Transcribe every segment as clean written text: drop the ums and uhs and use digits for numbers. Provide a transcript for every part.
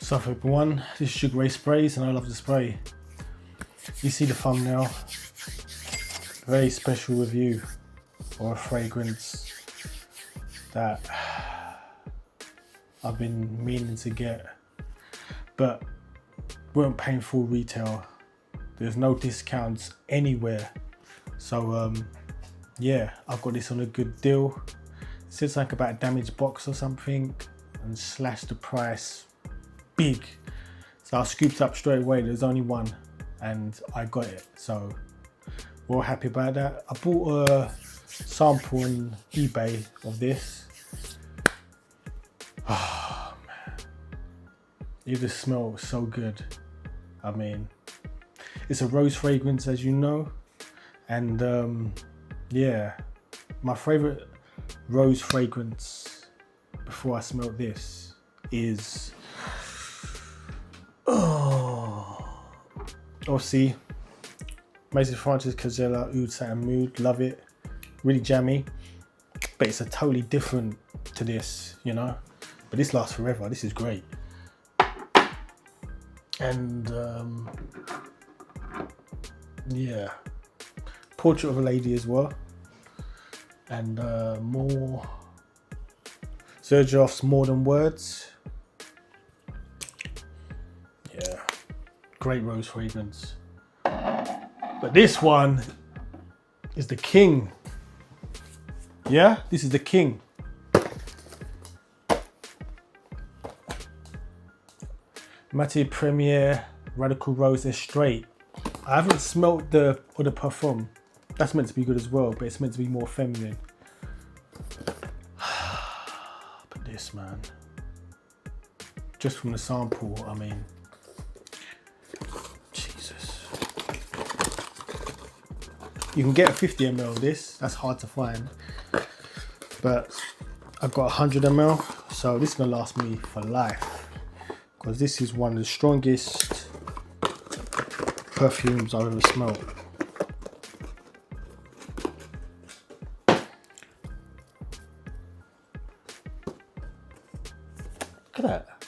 What's up everyone, this is Sugar Ray Sprays and I love the spray. You see the thumbnail, very special review for a fragrance that I've been meaning to get, but weren't paying full retail. There's no discounts anywhere. So yeah, I've got this on a good deal. It says like about a damaged box or something and slashed the price big. So I scooped up straight away. There's only one and I got it. So we're all happy about that. I bought a sample on eBay of this. Oh man, it just smells so good. I mean, it's a rose fragrance, as you know, and yeah, my favorite rose fragrance before I smelled this is obviously Maison Francis Cazella Oud Satin Mood. Love it, really jammy, but it's a totally different to this, you know, but this lasts forever. This is great. And yeah, Portrait of a Lady as well, and more Sergioff's More Than Words. Yeah, great rose fragrance. But this one is the king. Yeah, this is the king. Matière Première Radical Rose EXTRAIT. I haven't smelt the Perfume. That's meant to be good as well, but it's meant to be more feminine. But this, man, just from the sample, I mean, Jesus. You can get 50 ml of this. That's hard to find, but I've got 100 ml, so this is gonna last me for life, because this is one of the strongest perfumes I've ever smelled. Look at that.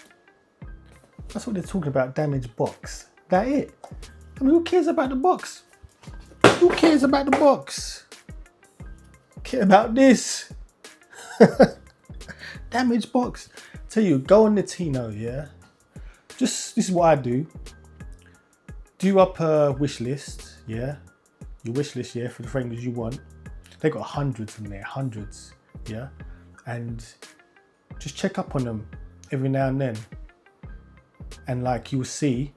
That's what they're talking about, damaged box. That it? I mean, who cares about the box? Who cares about the box? Care about this. Damaged box. Tell you, go on the Tino, yeah? Just, this is what I do. Do up a wish list, yeah? Your wish list, yeah, for the fragrance you want. They got hundreds in there, hundreds, yeah? And just check up on them every now and then. And like you'll see,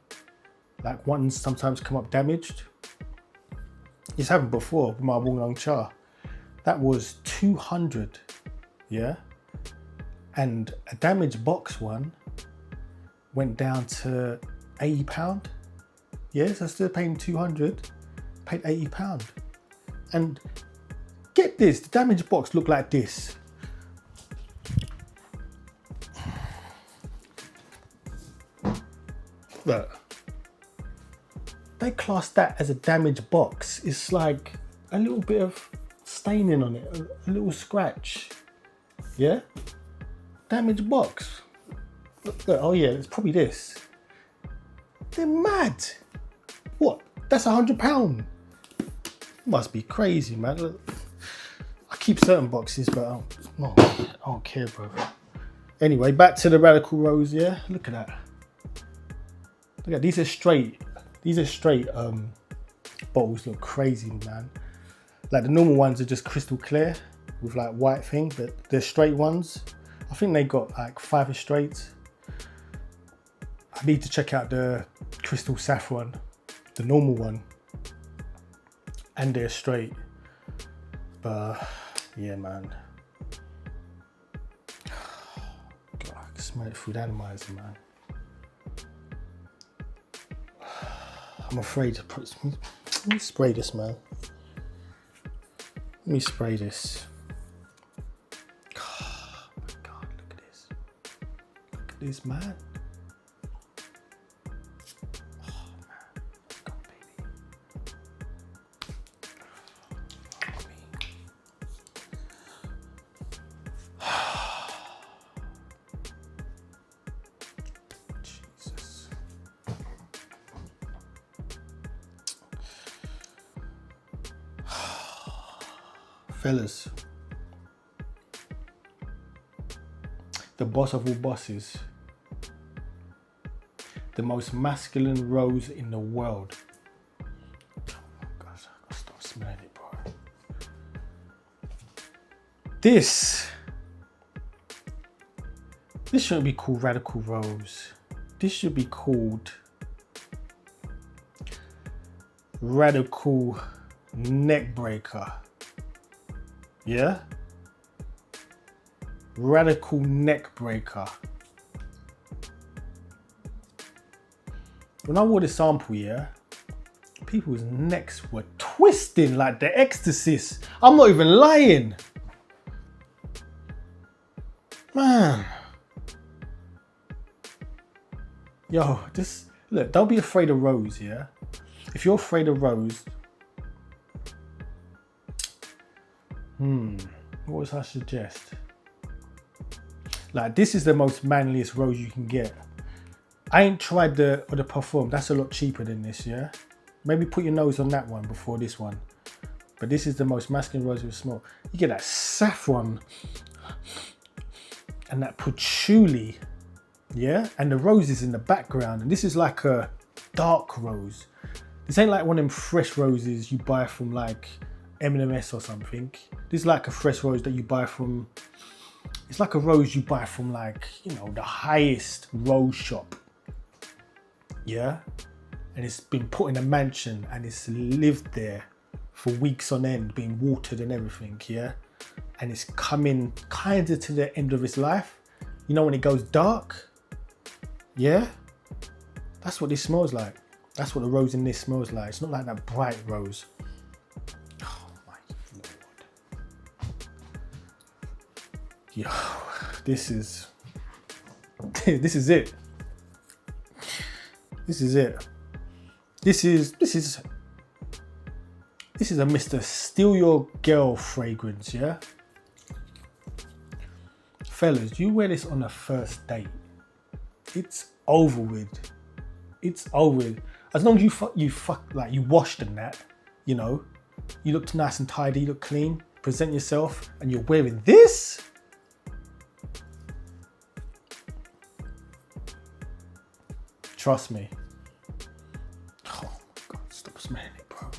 like ones sometimes come up damaged. It's happened before with my Wong Long Cha. That was 200, yeah? And a damaged box one went down to £80. Yes, I still paying 200, paid £80. And get this, the damaged box looked like this. Look, they class that as a damaged box. It's like a little bit of staining on it, a little scratch, yeah? Damaged box. Look, oh yeah, it's probably this. They're mad. What? That's £100. Must be crazy, man. Look, I keep certain boxes, but I don't care, bro. Anyway, back to the Radical Rose, yeah? Look at that. Look at these are straight. These are straight bottles. Look crazy, man. Like the normal ones are just crystal clear with like white thing, but the straight ones, I think they got like 5 EXTRAITs. I need to check out the crystal saffron, the normal one, and they're straight. But yeah, man. God, I can smell it through the atomizer, man. I'm afraid to put. Let me spray this, man. Let me spray this. Oh my God, look at this. Look at this, man. Fellas, the boss of all bosses, the most masculine rose in the world. Oh my gosh, I gotta stop smelling it, bro. This shouldn't be called Radical Rose. This should be called Radical Neck Breaker. Yeah? Radical Neck Breaker. When I wore this sample, yeah, people's necks were twisting like the Exorcist. I'm not even lying. Man. Yo, just look, don't be afraid of rose, yeah? If you're afraid of rose, what was I suggest? Like, this is the most manliest rose you can get. I ain't tried the Perfume. That's a lot cheaper than this, yeah? Maybe put your nose on that one before this one. But this is the most masculine rose with smell. You get that saffron and that patchouli, yeah? And the rose is in the background. And this is like a dark rose. This ain't like one of them fresh roses you buy from like M&S or something. This is like a fresh rose that you buy from, it's like a rose you buy from like, you know, the highest rose shop. Yeah? And it's been put in a mansion and it's lived there for weeks on end, being watered and everything, yeah? And it's coming kind of to the end of its life. You know when it goes dark? Yeah? That's what this smells like. That's what the rose in this smells like. It's not like that bright rose. Oh my Lord. Yo, this is it. This is it. This is a Mr. Steal Your Girl fragrance, yeah? Fellas, you wear this on a first date. It's over with. It's over with. As long as you washed and that, you know, you looked nice and tidy, you look clean, present yourself, and you're wearing this. Trust me. Oh my God, stop smelling it, bro.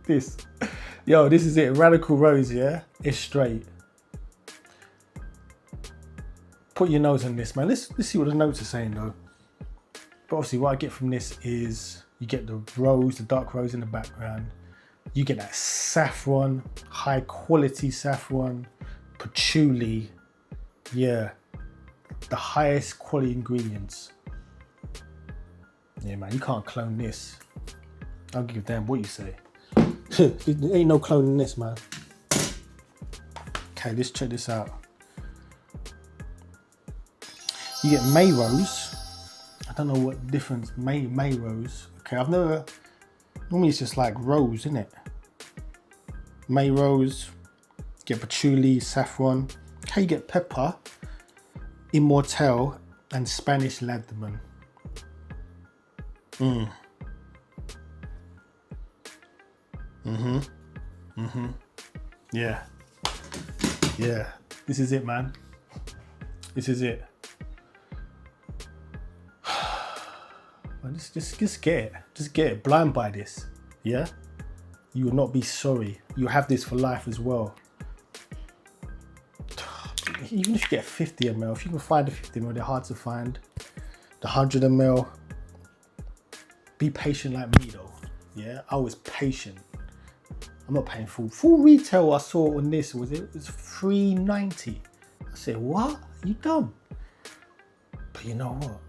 This is it. Radical Rose, yeah? It's straight. Put your nose on this, man. Let's see what the notes are saying though. But obviously what I get from this is you get the rose, the dark rose in the background. You get that saffron, high quality saffron, patchouli. Yeah, the highest quality ingredients. Yeah, man, you can't clone this. I don't give a damn what you say. There ain't no cloning this, man. Okay, let's check this out. You get May Rose. I don't know what difference, May Rose. Okay, I've never, normally it's just like rose, isn't it? May Rose, get patchouli, saffron. Okay, you get pepper, immortelle, and Spanish ladamon. Yeah. Yeah, this is it, man. This is it. Just get it. Just get it. Blind buy this. Yeah? You will not be sorry. You have this for life as well. Even if you get 50 ml, if you can find the 50 ml, they're hard to find. The 100 ml, be patient like me though. Yeah? I was patient. I'm not paying full retail. I saw on this, it was $3.90. I said, what? Are you dumb? But you know what?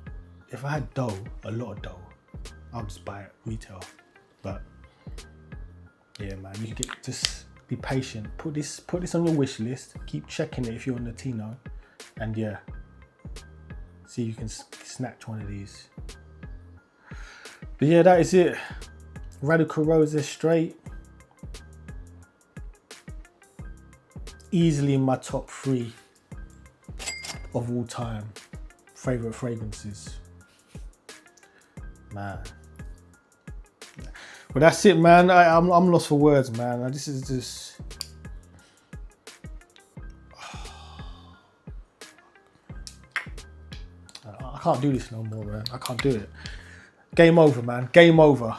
If I had dough, a lot of dough, I'll just buy it retail. But yeah, man, you can just be patient. Put this on your wish list. Keep checking it if you're on Latino, and yeah, see if you can snatch one of these. But yeah, that is it. Radical Rose straight. Easily in my top 3 of all time favorite fragrances. Man. But that's it, man. I'm lost for words, man. This is just... I can't do this no more, man. I can't do it. Game over, man. Game over.